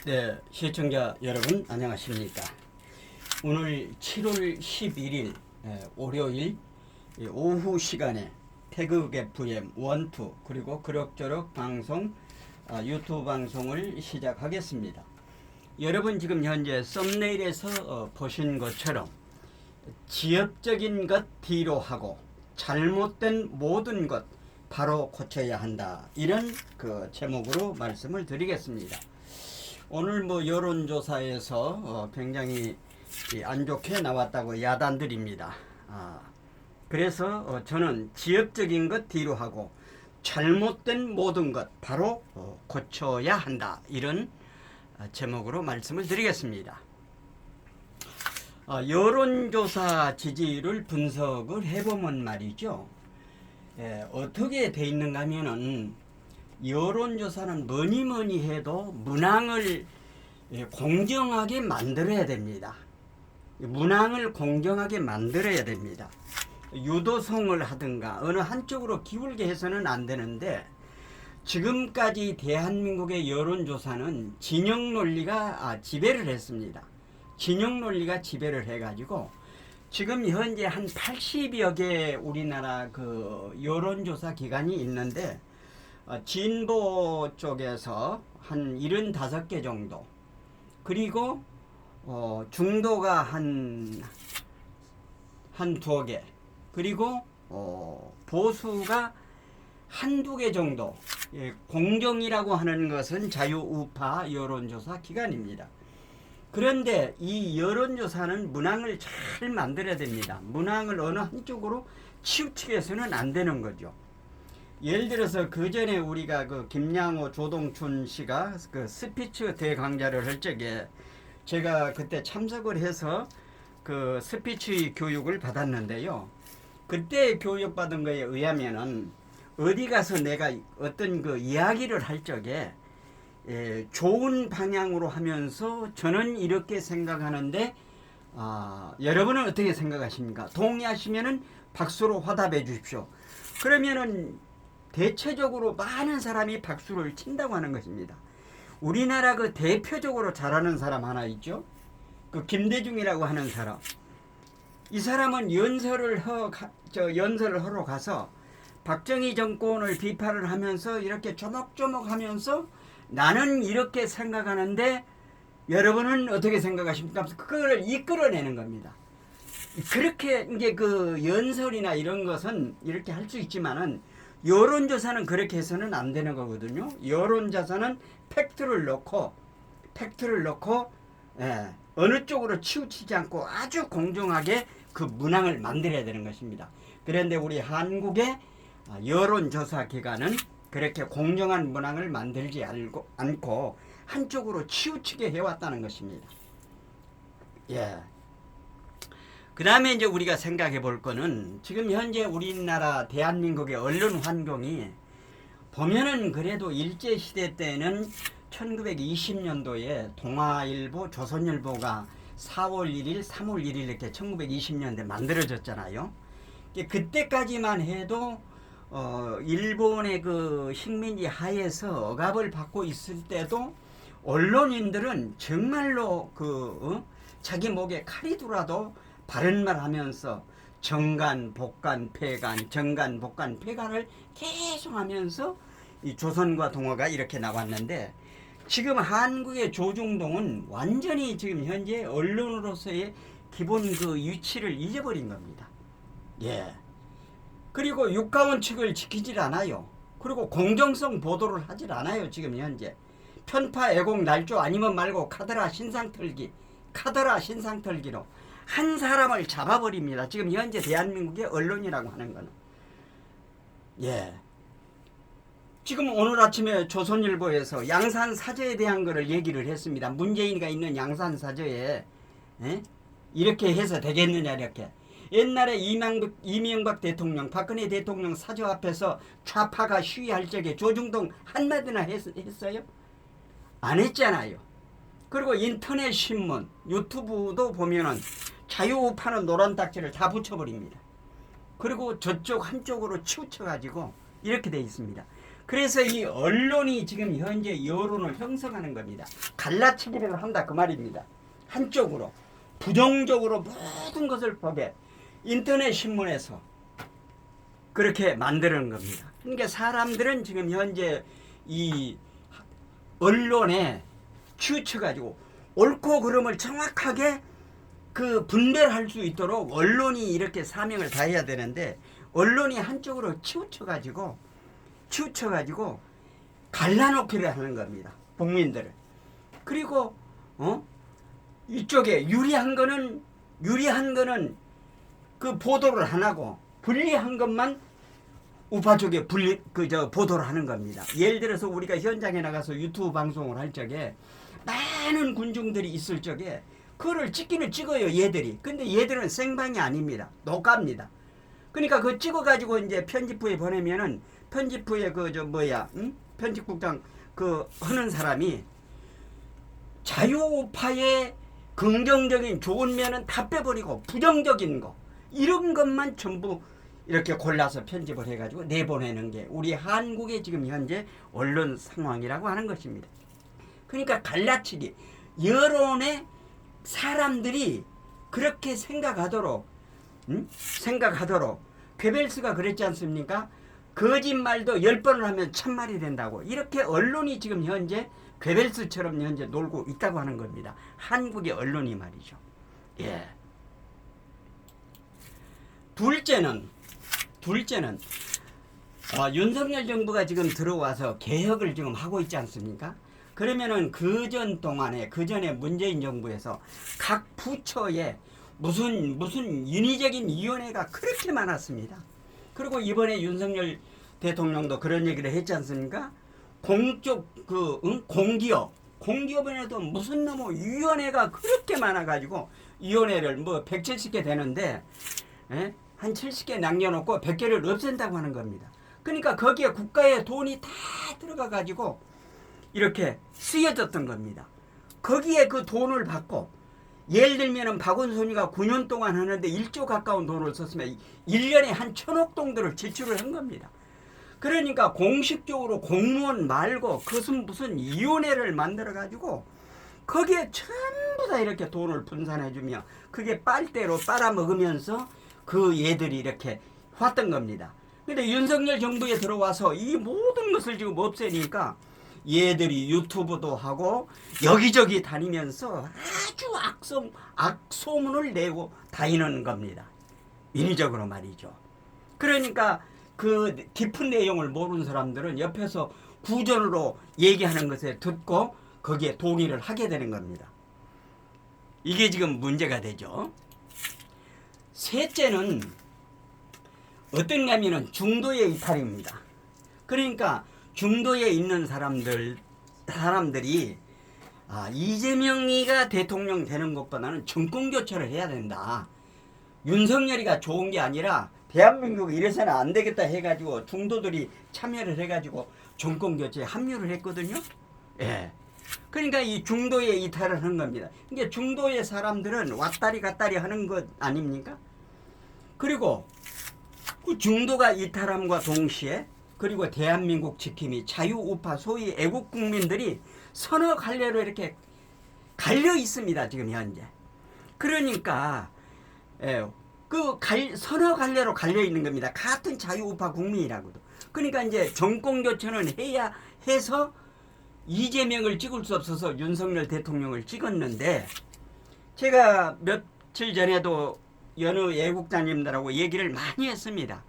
네, 시청자 여러분 안녕하십니까. 오늘 7월 11일 월요일 오후 시간에 태극 FM 1, 2 그리고 그럭저럭 방송 유튜브 방송을 시작하겠습니다. 여러분 지금 현재 썸네일에서 보신 것처럼 지엽적인 것 뒤로 하고 잘못된 모든 것 바로 고쳐야 한다, 이런 그 제목으로 말씀을 드리겠습니다. 오늘 여론조사에서 굉장히 안 좋게 나왔다고 야단들입니다. 그래서 저는 지엽적인 것 뒤로 하고 잘못된 모든 것 바로 고쳐야 한다, 이런 제목으로 말씀을 드리겠습니다. 여론조사 지지율을 분석을 해보면 말이죠. 어떻게 돼 있는가 하면은 여론조사는 뭐니 해도 문항을 공정하게 만들어야 됩니다. 문항을 공정하게 만들어야 됩니다. 유도성을 하든가 어느 한쪽으로 기울게 해서는 안 되는데, 지금까지 대한민국의 여론조사는 진영 논리가 지배를 했습니다. 진영 논리가 지배를 해가지고 지금 현재 한 80여 개 우리나라 그 여론조사 기관이 있는데, 진보 쪽에서 한 75개 정도, 그리고 중도가 한 두어 개, 그리고 보수가 한두 개 정도. 공정이라고 하는 것은 자유우파 여론조사 기관입니다. 그런데 이 여론조사는 문항을 잘 만들어야 됩니다. 문항을 어느 한쪽으로 치우치게서는 안 되는 거죠. 예를 들어서 그 전에 우리가 그 김양호 조동춘 씨가 그 스피치 대강좌를 할 적에 제가 그때 참석을 해서 그 스피치 교육을 받았는데요. 그때 교육받은 거에 의하면은 어디 가서 내가 어떤 그 이야기를 할 적에 좋은 방향으로 하면서 저는 이렇게 생각하는데 여러분은 어떻게 생각하십니까? 동의하시면은 박수로 화답해 주십시오. 그러면은 대체적으로 많은 사람이 박수를 친다고 하는 것입니다. 우리나라 그 대표적으로 잘하는 사람 하나 있죠. 그 김대중이라고 하는 사람. 이 사람은 연설을 하러 가서 박정희 정권을 비판을 하면서 이렇게 조목조목 하면서 나는 이렇게 생각하는데 여러분은 어떻게 생각하십니까? 그걸 이끌어내는 겁니다. 그렇게 이제 그 연설이나 이런 것은 이렇게 할 수 있지만은 여론조사는 그렇게 해서는 안 되는 거거든요. 여론조사는 팩트를 놓고 어느 쪽으로 치우치지 않고 아주 공정하게 그 문항을 만들어야 되는 것입니다. 그런데 우리 한국의 여론조사 기관은 그렇게 공정한 문항을 만들지 않고 한쪽으로 치우치게 해왔다는 것입니다. 그 다음에 이제 우리가 생각해 볼 거는, 지금 현재 우리나라 대한민국의 언론 환경이 보면은 그래도 일제시대 때는 1920년도에 동아일보, 조선일보가 4월 1일, 3월 1일 이렇게 1920년대 만들어졌잖아요. 그때까지만 해도 일본의 그 식민지 하에서 억압을 받고 있을 때도 언론인들은 정말로 자기 목에 칼이 들어도 바른 말 하면서 정간, 복간, 폐간, 정간, 복간, 폐간을 계속 하면서 이 조선과 동아가 이렇게 나왔는데, 지금 한국의 조중동은 완전히 지금 현재 언론으로서의 기본 그 위치를 잊어버린 겁니다. 그리고 육가원칙을 지키질 않아요. 그리고 공정성 보도를 하질 않아요. 지금 현재 편파, 애공, 날조 아니면 말고 카더라 신상털기로 한 사람을 잡아버립니다. 지금 현재 대한민국의 언론이라고 하는 거는. 지금 오늘 아침에 조선일보에서 양산사저에 대한 거를 얘기를 했습니다. 문재인이가 있는 양산사저에 이렇게 해서 되겠느냐, 이렇게. 옛날에 이명박 대통령, 박근혜 대통령 사저 앞에서 좌파가 시위할 적에 조중동 한마디나 했어요? 안 했잖아요. 그리고 인터넷 신문, 유튜브도 보면은 자유우파는 노란 딱지를 다 붙여버립니다. 그리고 저쪽 한쪽으로 치우쳐가지고 이렇게 돼 있습니다. 그래서 이 언론이 지금 현재 여론을 형성하는 겁니다. 갈라치기를 한다 그 말입니다. 한쪽으로 부정적으로 모든 것을 보게 인터넷 신문에서 그렇게 만드는 겁니다. 그러니까 사람들은 지금 현재 이 언론에 치우쳐가지고 옳고 그름을 정확하게 그 분별할 수 있도록 언론이 이렇게 사명을 다해야 되는데 언론이 한쪽으로 치우쳐가지고 갈라놓기를 하는 겁니다. 국민들을. 그리고 이쪽에 유리한 거는 그 보도를 안 하고 불리한 것만 우파 쪽에 보도를 하는 겁니다. 예를 들어서 우리가 현장에 나가서 유튜브 방송을 할 적에 많은 군중들이 있을 적에 그거를 찍기는 찍어요, 얘들이. 근데 얘들은 생방이 아닙니다. 녹화입니다. 그러니까 그거 찍어가지고 이제 편집부에 보내면은 편집부에 편집국장 하는 사람이 자유우파의 긍정적인 좋은 면은 다 빼버리고 부정적인 거 이런 것만 전부 이렇게 골라서 편집을 해가지고 내보내는 게 우리 한국의 지금 현재 언론 상황이라고 하는 것입니다. 그러니까 갈라치기 여론의 사람들이 그렇게 생각하도록 괴벨스가 그랬지 않습니까? 거짓말도 10번을 하면 1000말이 된다고. 이렇게 언론이 지금 현재 괴벨스처럼 현재 놀고 있다고 하는 겁니다. 한국의 언론이 말이죠. 예. 둘째는 윤석열 정부가 지금 들어와서 개혁을 지금 하고 있지 않습니까? 그러면은 그전에 문재인 정부에서 각 부처에 무슨 인위적인 위원회가 그렇게 많았습니다. 그리고 이번에 윤석열 대통령도 그런 얘기를 했지 않습니까? 공기업에도 무슨 놈의 위원회가 그렇게 많아가지고 위원회를 170개 되는데 한 70개 남겨놓고 100개를 없앤다고 하는 겁니다. 그러니까 거기에 국가의 돈이 다 들어가가지고 이렇게 쓰여졌던 겁니다. 거기에 그 돈을 받고 예를 들면 박원순이가 9년 동안 하는데 1조 가까운 돈을 썼으면 1년에 한 1000억 정도를 지출을 한 겁니다. 그러니까 공식적으로 공무원 말고 그것은 무슨 위원회를 만들어가지고 거기에 전부 다 이렇게 돈을 분산해주며 그게 빨대로 빨아먹으면서 그 얘들이 이렇게 왔던 겁니다. 근데 윤석열 정부에 들어와서 이 모든 것을 지금 없애니까 얘들이 유튜브도 하고 여기저기 다니면서 아주 악소문을 내고 다니는 겁니다. 인위적으로 말이죠. 그러니까 그 깊은 내용을 모르는 사람들은 옆에서 구전으로 얘기하는 것에 듣고 거기에 동의를 하게 되는 겁니다. 이게 지금 문제가 되죠. 셋째는 어떤가면은 중도의 이탈입니다. 그러니까 중도에 있는 사람들이 이재명이가 대통령 되는 것보다는 정권 교체를 해야 된다. 윤석열이가 좋은 게 아니라 대한민국이 이래서는 안 되겠다 해가지고 중도들이 참여를 해가지고 정권 교체에 합류를 했거든요. 예. 그러니까 이 중도에 이탈을 한 겁니다. 그러니까 중도의 사람들은 왔다리 갔다리 하는 것 아닙니까? 그리고 그 중도가 이탈함과 동시에 그리고 대한민국 지킴이 자유우파 소위 애국 국민들이 서너 갈래로 이렇게 갈려 있습니다. 지금 현재. 그러니까 서너 갈래로 갈려 있는 겁니다. 같은 자유우파 국민이라고도. 그러니까 이제 정권 교체는 해야 해서 이재명을 찍을 수 없어서 윤석열 대통령을 찍었는데 제가 며칠 전에도 여느 애국자님들하고 얘기를 많이 했습니다.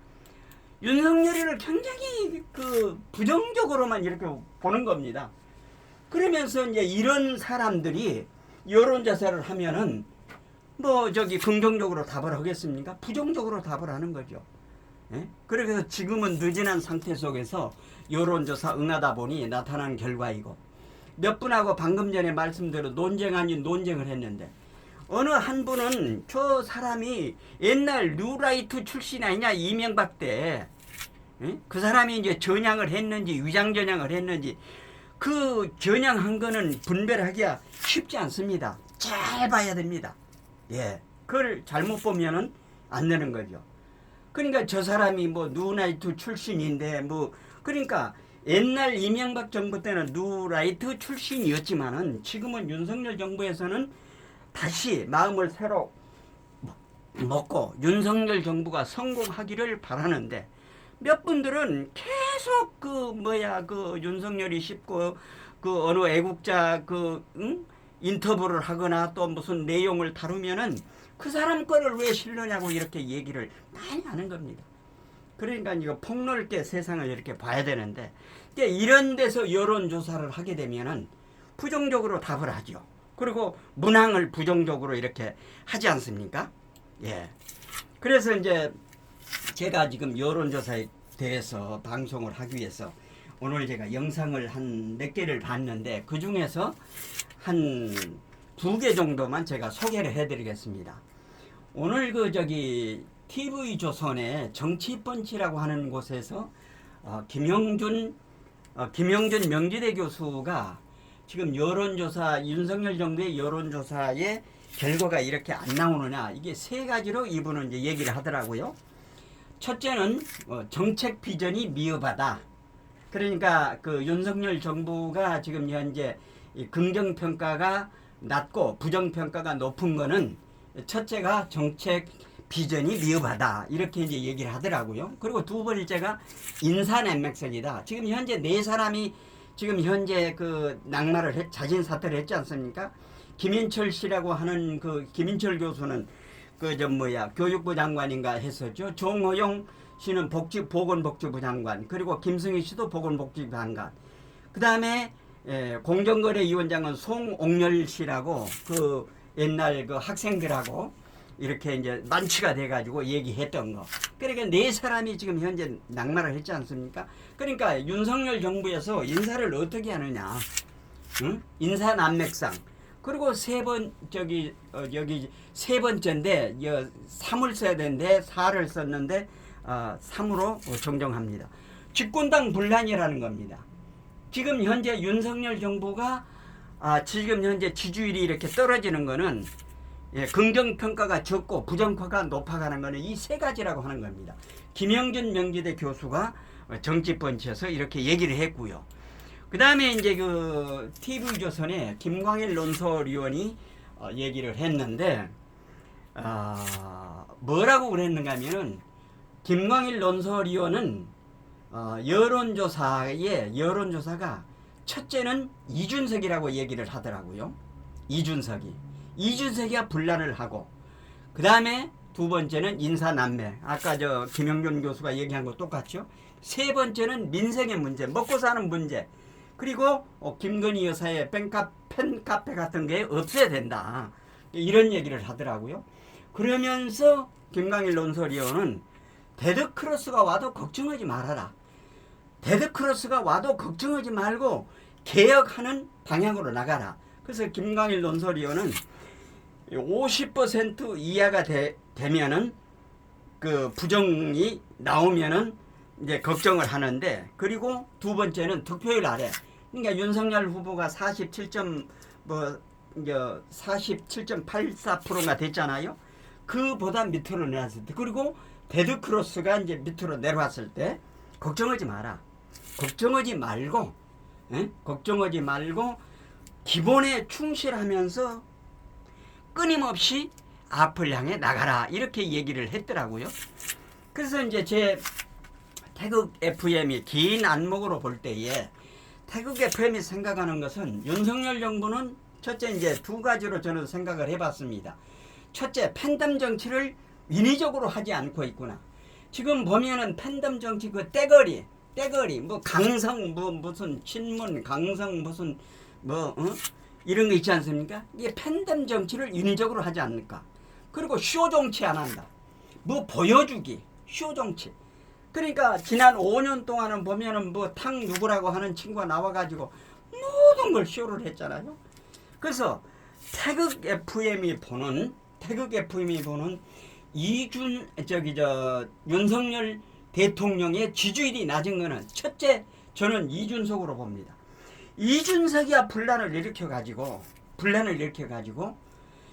윤석열이를 굉장히 부정적으로만 이렇게 보는 겁니다. 그러면서 이제 이런 사람들이 여론조사를 하면은 긍정적으로 답을 하겠습니까? 부정적으로 답을 하는 거죠. 예? 그래서 지금은 느진한 상태 속에서 여론조사 응하다 보니 나타난 결과이고 몇 분하고 방금 전에 말씀대로 논쟁 아닌 논쟁을 했는데 어느 한 분은 저 사람이 옛날 뉴라이트 출신 아니냐 이명박 때 그 사람이 이제 전향을 했는지 위장 전향을 했는지 그 전향한 거는 분별하기가 쉽지 않습니다. 잘 봐야 됩니다. 예, 그걸 잘못 보면은 안 되는 거죠. 그러니까 저 사람이 뉴라이트 출신인데 그러니까 옛날 이명박 정부 때는 뉴라이트 출신이었지만은 지금은 윤석열 정부에서는 다시 마음을 새로 먹고 윤석열 정부가 성공하기를 바라는데, 몇 분들은 계속 그 윤석열이 씹고 그 어느 애국자 인터뷰를 하거나 또 무슨 내용을 다루면은 그 사람 거를 왜 실느냐고 이렇게 얘기를 많이 하는 겁니다. 그러니까 이거 폭넓게 세상을 이렇게 봐야 되는데, 이런 데서 여론조사를 하게 되면은 부정적으로 답을 하죠. 그리고 문항을 부정적으로 이렇게 하지 않습니까? 예. 그래서 이제 제가 지금 여론조사에 대해서 방송을 하기 위해서 오늘 제가 영상을 한 몇 개를 봤는데, 그 중에서 한 2개 정도만 제가 소개를 해드리겠습니다. 오늘 TV조선의 정치펀치라고 하는 곳에서 김영준 명지대 교수가 지금 여론조사, 윤석열 정부의 여론조사의 결과가 이렇게 안 나오느냐, 이게 3가지로 이분은 이제 얘기를 하더라고요. 첫째는 정책 비전이 미흡하다. 그러니까 그 윤석열 정부가 지금 현재 긍정평가가 낮고 부정평가가 높은 거는 첫째가 정책 비전이 미흡하다, 이렇게 이제 얘기를 하더라고요. 그리고 2번째가 인사냄맥성이다. 지금 현재 4사람이 지금 현재 그 자진 사퇴를 했지 않습니까? 김인철 씨라고 하는 김인철 교수는 교육부 장관인가 했었죠. 정호용 씨는 보건복지부 장관, 그리고 김승희 씨도 보건복지부 장관. 그 다음에 공정거래위원장은 송옥렬 씨라고 옛날 학생들하고 이렇게 이제 만취가 돼가지고 얘기했던 거. 그러니까 4사람이 지금 현재 낙마를 했지 않습니까? 그러니까 윤석열 정부에서 인사를 어떻게 하느냐, 응? 인사난맥상. 그리고 세 번째인데 3을 써야 되는데 4를 썼는데 3으로 정정합니다. 집권당 분란이라는 겁니다. 지금 현재 윤석열 정부가 지금 현재 지지율이 이렇게 떨어지는 거는 긍정평가가 적고 부정평가가 높아가는 거는 이 3가지라고 하는 겁니다. 김영준 명지대 교수가 정치펀치에서 이렇게 얘기를 했고요. 그 다음에 이제 TV조선의 김광일 논설위원이 얘기를 했는데, 뭐라고 그랬는가 하면은, 김광일 논설위원은 여론조사가 첫째는 이준석이라고 얘기를 하더라고요. 이준석이야 분란을 하고, 그 다음에 2번째는 인사난매, 아까 김영준 교수가 얘기한 거 똑같죠. 3번째는 민생의 문제, 먹고 사는 문제, 그리고 김건희 여사의 팬카페 같은 게 없어야 된다, 이런 얘기를 하더라고요. 그러면서 김광일 논설위원은 데드크로스가 와도 걱정하지 말아라. 데드크로스가 와도 걱정하지 말고 개혁하는 방향으로 나가라. 그래서 김광일 논설위원은 50% 이하가 되면은 부정이 나오면은 이제 걱정을 하는데, 그리고 2번째는 득표율 아래. 그러니까 윤석열 후보가 47.84%가 됐잖아요. 그보다 밑으로 내려왔을 때, 그리고 데드크로스가 이제 밑으로 내려왔을 때 걱정하지 마라. 걱정하지 말고 기본에 충실하면서 끊임없이 앞을 향해 나가라, 이렇게 얘기를 했더라고요. 그래서 이제 제 태극 FM이 긴 안목으로 볼 때에 태극 FM이 생각하는 것은, 윤석열 정부는 첫째 이제 2가지로 저는 생각을 해봤습니다. 첫째, 팬덤 정치를 인위적으로 하지 않고 있구나. 지금 보면은 팬덤 정치 떼거리 강성 무슨 친문 강성 무슨 이런 거 있지 않습니까? 이게 팬덤 정치를 인위적으로 하지 않을까. 그리고 쇼 정치 안 한다. 보여주기 쇼 정치. 그러니까 지난 5년 동안은 보면은 탕 누구라고 하는 친구가 나와가지고 모든 걸 쇼를 했잖아요. 그래서 태극 FM이 보는 윤석열 대통령의 지지율이 낮은 거는, 첫째, 저는 이준석으로 봅니다. 이준석이야 분란을 일으켜가지고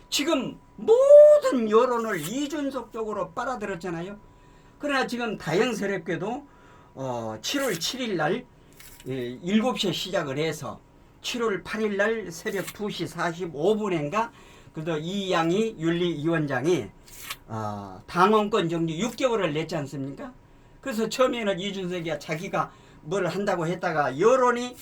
지금 모든 여론을 이준석 쪽으로 빨아들였잖아요. 그러나 지금 다행스럽게도 7월 7일 날 7시에 시작을 해서 7월 8일 날 새벽 2시 45분인가 그래도 이양희 윤리위원장이 당원권 정지 6개월을 냈지 않습니까? 그래서 처음에는 이준석이가 자기가 뭘 한다고 했다가 여론이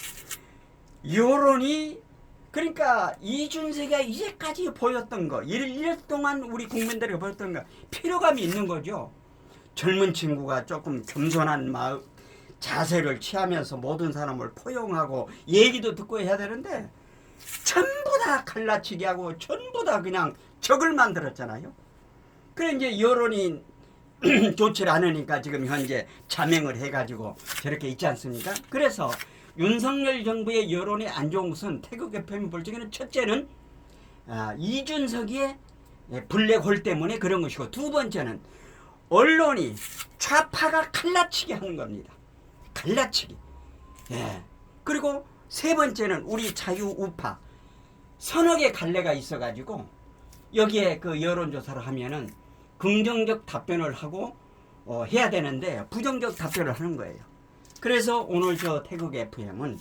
그러니까 이준석이가 이제까지 보였던 거 1년 동안 우리 국민들에게 보였던 거 피로감이 있는 거죠. 젊은 친구가 조금 겸손한 마음 자세를 취하면서 모든 사람을 포용하고 얘기도 듣고 해야 되는데 전부 다 갈라치기 하고 전부 다 그냥 적을 만들었잖아요. 그래 이제 여론이 좋지 않으니까 지금 현재 자명을 해가지고 저렇게 있지 않습니까? 그래서 윤석열 정부의 여론이 안 좋은 것은 태극 FM이 볼 적에는 첫째는 이준석의 블랙홀 때문에 그런 것이고 두 번째는 언론이 좌파가 갈라치기 하는 겁니다. 갈라치기. 예. 그리고 세 번째는 우리 자유우파 서너 개 갈래가 있어가지고 여기에 그 여론조사를 하면은 긍정적 답변을 하고 해야 되는데 부정적 답변을 하는 거예요. 그래서 오늘 저 태극 FM은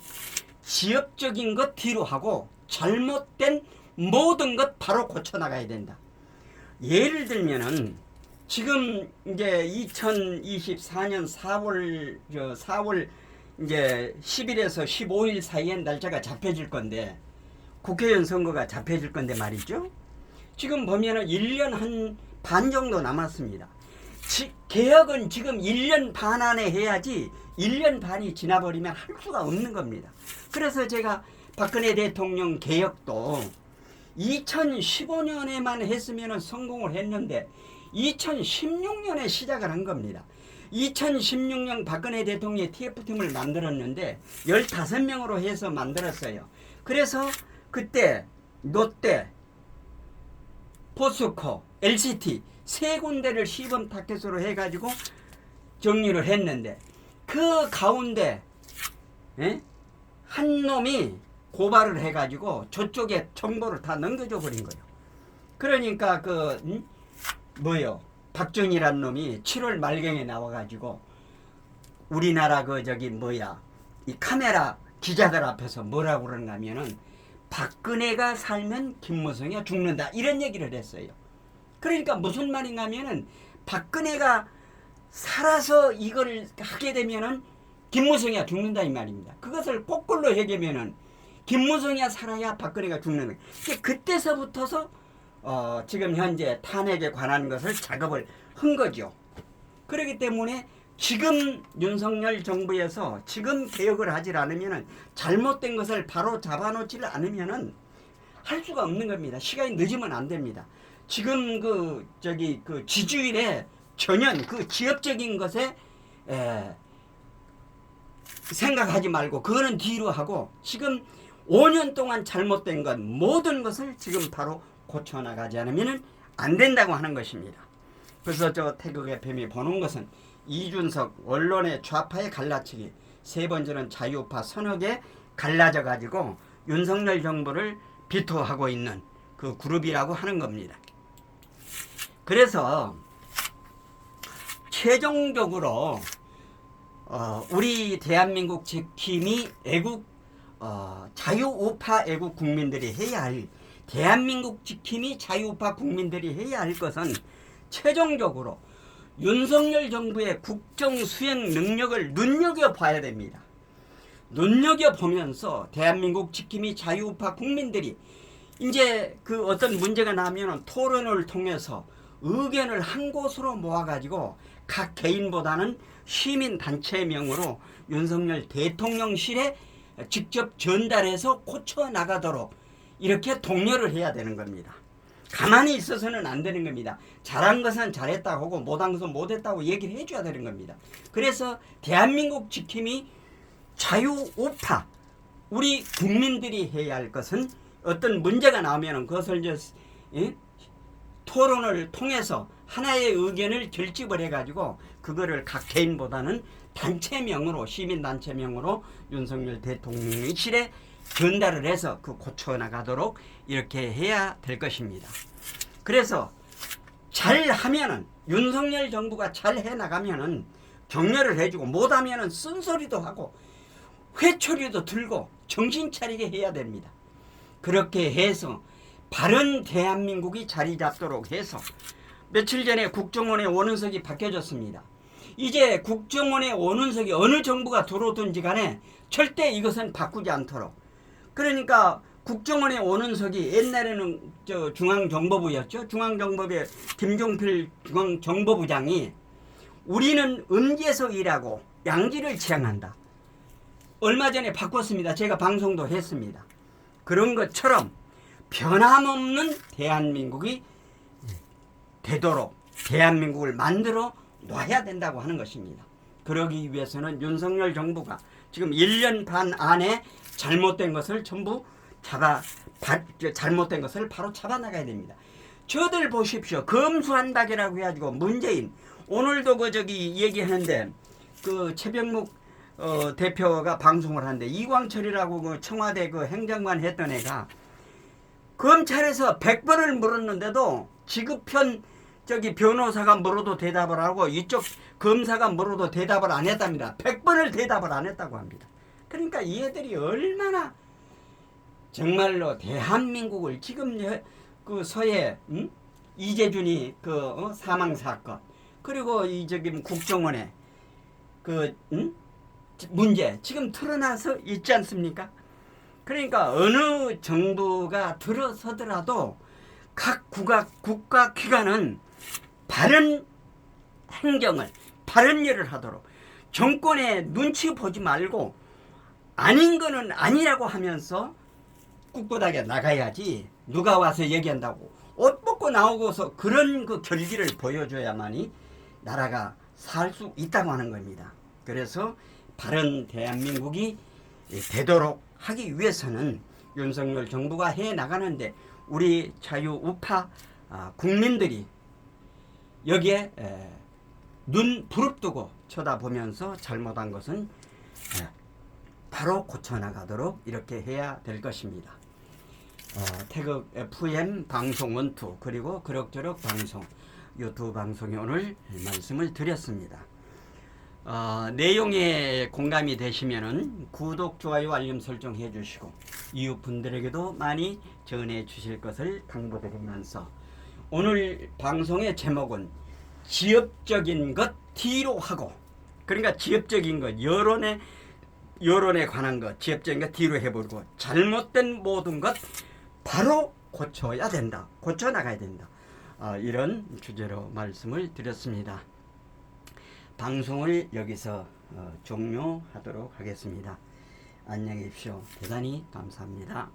지역적인 것 뒤로 하고 잘못된 모든 것 바로 고쳐나가야 된다. 예를 들면은 지금 이제 2024년 4월 이제 10일에서 15일 사이에 날짜가 잡혀질 건데 국회의원 선거가 잡혀질 건데 말이죠. 지금 보면은 1년 한 반 정도 남았습니다. 개혁은 지금 1년 반 안에 해야지 1년 반이 지나버리면 할 수가 없는 겁니다. 그래서 제가 박근혜 대통령 개혁도 2015년에만 했으면 성공을 했는데 2016년에 시작을 한 겁니다. 2016년 박근혜 대통령이 TF팀을 만들었는데 15명으로 해서 만들었어요. 그래서 그때 롯데, 포스코, LCT 세 군데를 시범 타켓으로 해가지고 정리를 했는데 그 가운데 한 놈이 고발을 해가지고 저쪽에 정보를 다 넘겨줘 버린 거예요. 그러니까 박정희란 놈이 7월 말경에 나와가지고 우리나라 이 카메라 기자들 앞에서 뭐라고 그러는가 하면은 박근혜가 살면 김무성이가 죽는다 이런 얘기를 했어요. 그러니까 무슨 말인가 하면은 박근혜가 살아서 이걸 하게 되면은 김무성이가 죽는다 이 말입니다. 그것을 거꾸로 해결하면은 김무성이가 살아야 박근혜가 죽는 거예요. 그때서부터서 지금 현재 탄핵에 관한 것을 작업을 한 거죠. 그렇기 때문에 지금 윤석열 정부에서 지금 개혁을 하지 않으면은 잘못된 것을 바로 잡아놓지 않으면은 할 수가 없는 겁니다. 시간이 늦으면 안 됩니다. 지금 지주일에 전혀 그 지역적인 것에 생각하지 말고 그거는 뒤로 하고 지금 5년 동안 잘못된 것 모든 것을 지금 바로 고쳐나가지 않으면 안 된다고 하는 것입니다. 그래서 저 태극 FM이 보는 것은 이준석 언론의 좌파의 갈라치기, 세 번째는 자유우파 서너 개 갈라져 가지고 윤석열 정부를 비토하고 있는 그 그룹이라고 하는 겁니다. 그래서 최종적으로 우리 대한민국 지킴이 애국 자유우파 애국 국민들이 해야 할 대한민국 지킴이 자유우파 국민들이 해야 할 것은 최종적으로 윤석열 정부의 국정 수행 능력을 눈여겨봐야 됩니다. 눈여겨보면서 대한민국 지킴이 자유우파 국민들이 이제 그 어떤 문제가 나면 토론을 통해서 의견을 한 곳으로 모아가지고 각 개인보다는 시민단체명으로 윤석열 대통령실에 직접 전달해서 고쳐나가도록 이렇게 독려를 해야 되는 겁니다. 가만히 있어서는 안 되는 겁니다. 잘한 것은 잘했다고 하고 못한 것은 못했다고 얘기를 해줘야 되는 겁니다. 그래서 대한민국 지킴이 자유우파 우리 국민들이 해야 할 것은 어떤 문제가 나오면 그것을 이제 토론을 통해서 하나의 의견을 결집을 해가지고 그거를 각 개인보다는 단체명으로 시민단체명으로 윤석열 대통령실에 전달을 해서 그 고쳐나가도록 이렇게 해야 될 것입니다. 그래서 잘하면은 윤석열 정부가 잘 해나가면은 격려를 해주고 못하면은 쓴소리도 하고 회초리도 들고 정신 차리게 해야 됩니다. 그렇게 해서 바른 대한민국이 자리 잡도록 해서 며칠 전에 국정원의 원은석이 바뀌어졌습니다. 이제 국정원의 원은석이 어느 정부가 들어오든지 간에 절대 이것은 바꾸지 않도록. 그러니까 국정원의 원은석이 옛날에는 중앙정보부였죠. 중앙정보부의 김종필 중앙정보부장이 우리는 음지에서 일하고 양지를 지향한다. 얼마 전에 바꿨습니다. 제가 방송도 했습니다. 그런 것처럼 변함없는 대한민국이 되도록 대한민국을 만들어 놔야 된다고 하는 것입니다. 그러기 위해서는 윤석열 정부가 지금 1년 반 안에 잘못된 것을 전부 잘못된 것을 바로 잡아나가야 됩니다. 저들 보십시오. 검수한박이라고 해가지고 문재인 오늘도 얘기하는데 최병묵 대표가 방송을 하는데 이광철이라고 청와대 행정관 했던 애가 검찰에서 100번을 물었는데도 지급현 변호사가 물어도 대답을 하고 이쪽 검사가 물어도 대답을 안 했답니다. 100번을 대답을 안 했다고 합니다. 그러니까 이 애들이 얼마나 정말로 대한민국을 지금 서해 이재준이 사망 사건 그리고 국정원의 문제 지금 드러나서 있지 않습니까? 그러니까 어느 정부가 들어서더라도 각 국가기관은 바른 행정을 바른 일을 하도록 정권의 눈치 보지 말고 아닌 거는 아니라고 하면서 꿋꿋하게 나가야지. 누가 와서 얘기한다고 옷 벗고 나오고서 그런 결기를 보여줘야만이 나라가 살 수 있다고 하는 겁니다. 그래서 바른 대한민국이 되도록 하기 위해서는 윤석열 정부가 해 나가는데 우리 자유우파 국민들이 여기에 눈 부릅뜨고 쳐다보면서 잘못한 것은 바로 고쳐나가도록 이렇게 해야 될 것입니다. 태극 FM 방송 원투 그리고 그럭저럭 방송 이 두 방송에 오늘 말씀을 드렸습니다. 내용에 공감이 되시면은 구독, 좋아요, 알림 설정 해주시고 이웃분들에게도 많이 전해 주실 것을 당부드리면서 오늘 방송의 제목은 지엽적인 것 뒤로 하고 그러니까 지엽적인 것 여론에 관한 것 지엽적인 것 뒤로 해버리고 잘못된 모든 것 바로 고쳐야 된다. 고쳐나가야 된다. 이런 주제로 말씀을 드렸습니다. 방송을 여기서 종료하도록 하겠습니다. 안녕히 계십시오. 대단히 감사합니다.